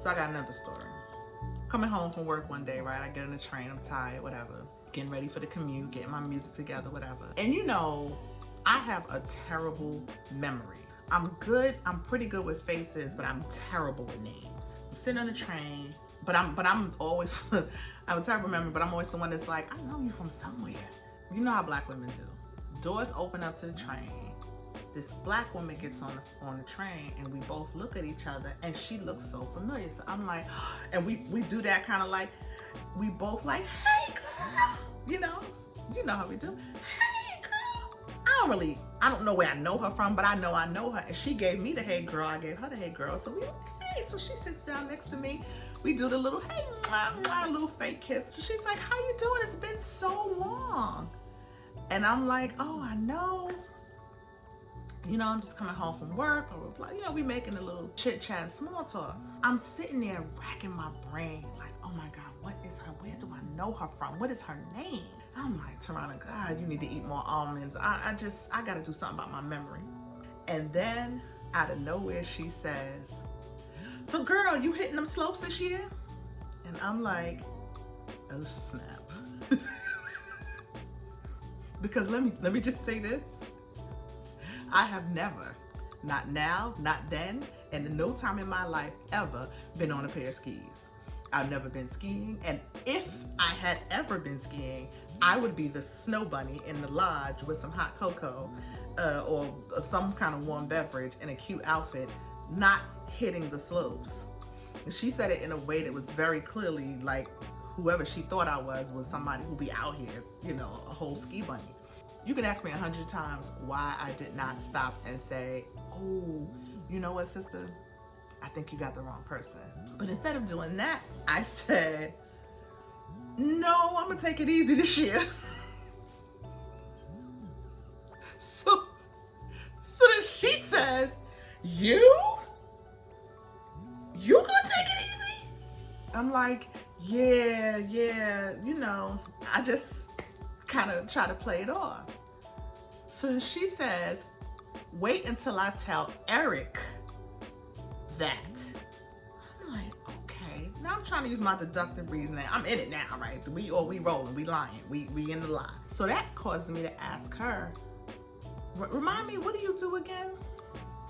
So I got another story. Coming home from work one day, right? I get on the train, I'm tired, whatever. Getting ready for the commute, getting my music together, whatever. And you know, I have a terrible memory. I'm pretty good with faces, but I'm terrible with names. I'm sitting on the train, but I'm always, I have a terrible memory, but I'm always the one that's like, I know you from somewhere. You know how black women do. Doors open up to the train. This black woman gets on the train, and we both look at each other, and she looks so familiar. So I'm like, and we do that kind of like, we both like, hey girl, you know how we do. Hey girl. I don't know where I know her from, but I know her, and she gave me the hey girl, I gave her the hey girl. So we like, hey, so she sits down next to me. We do the little hey, little fake kiss. So she's like, how you doing? It's been so long. And I'm like, oh, I know. You know, I'm just coming home from work, blah, blah, blah. You know, we making a little chit chat, small talk. I'm sitting there racking my brain like, oh my God, what is her, where do I know her from? What is her name? I'm like, Tarana, God, you need to eat more almonds. I gotta do something about my memory. And then out of nowhere, she says, so girl, you hitting them slopes this year? And I'm like, oh snap. Because let me just say this. I have never, not now, not then, and in no time in my life ever been on a pair of skis. I've never been skiing, and if I had ever been skiing, I would be the snow bunny in the lodge with some hot cocoa or some kind of warm beverage in a cute outfit, not hitting the slopes. And she said it in a way that was very clearly like whoever she thought I was somebody who'd be out here, you know, a whole ski bunny. You can ask me 100 times why I did not stop and say, oh, you know what, sister? I think you got the wrong person. But instead of doing that, I said, no, I'm gonna take it easy this year. So then she says, you gonna take it easy? I'm like, yeah, you know, I just kind of try to play it off. So she says, wait until I tell Eric that. I'm like, okay. Now I'm trying to use my deductive reasoning. I'm in it now, right? We rolling, we lying, we in the lie. So that caused me to ask her, remind me, what do you do again,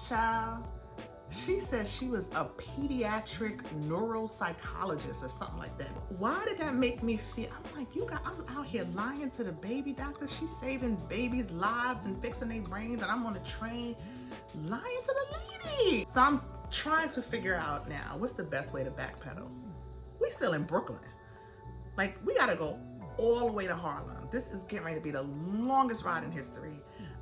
child? She said she was a pediatric neuropsychologist or something like that. Why did that make me feel? I'm like, I'm out here lying to the baby doctor. She's saving babies' lives and fixing their brains, and I'm on a train lying to the lady. So I'm trying to figure out now, what's the best way to backpedal? We still in Brooklyn. Like, we gotta go all the way to Harlem. This is getting ready to be the longest ride in history.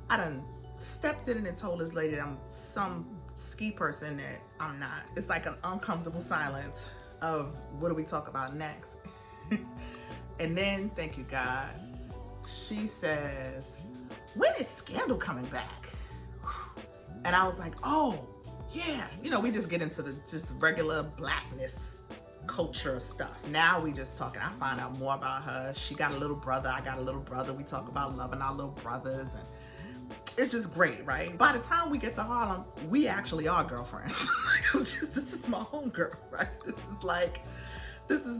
I done stepped in and told this lady that I'm some ski person that I'm not. It's like an uncomfortable silence of what do we talk about next? And then, thank you God, she says, when is Scandal coming back? And I was like, oh yeah, you know, we just get into the just regular blackness culture stuff. Now we just talking. I find out more about her. She got a little brother, I got a little brother. We talk about loving our little brothers, and it's just great, right? By the time we get to Harlem, we actually are girlfriends. This is my homegirl, right?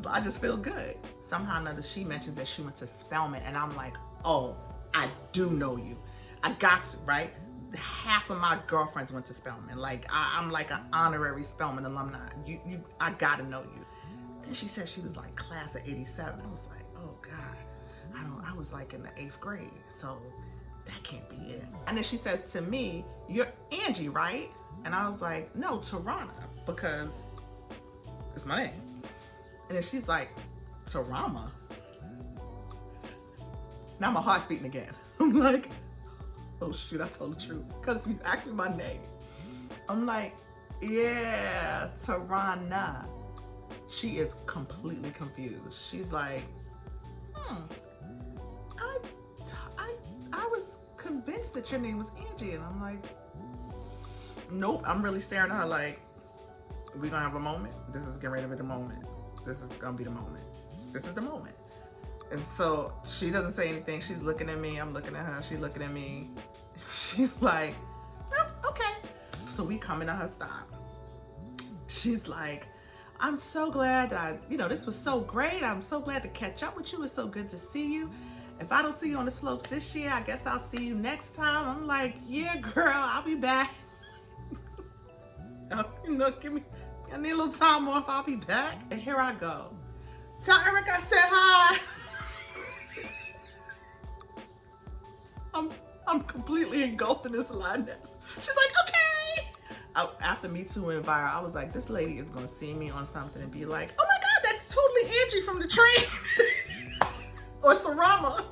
I just feel good. Somehow or another, she mentions that she went to Spelman, and I'm like, oh, I do know you. I got to, right? Half of my girlfriends went to Spelman. Like, I'm like an honorary Spelman alumni. I gotta know you. Then she said she was like class of 87. I was like, oh God, I was like in the 8th grade, so that can't be it. And then she says to me, you're Angie, right? And I was like, no, Tarana, because it's my name. And then she's like, Tarama? Now my heart's beating again. I'm like, oh shoot, I told the truth. Because you asked me my name. I'm like, yeah, Tarana. She is completely confused. She's like, I was convinced that your name was Angie. And I'm like, nope. I'm really staring at her like, we gonna have a moment? This is getting ready to be the moment. This is gonna be the moment. This is the moment. And so she doesn't say anything. She's looking at me. I'm looking at her. She's looking at me. She's like, oh, okay. So we coming to her stop. She's like, I'm so glad that this was so great. I'm so glad to catch up with you. It's so good to see you. If I don't see you on the slopes this year, I guess I'll see you next time. I'm like, yeah, girl, I'll be back. I need a little time off. I'll be back. And here I go. Tell Eric I said hi. I'm completely engulfed in this line now. She's like, okay. After Me Too went viral, I was like, this lady is gonna see me on something and be like, oh my God, that's totally Angie from the train. Or Tarana.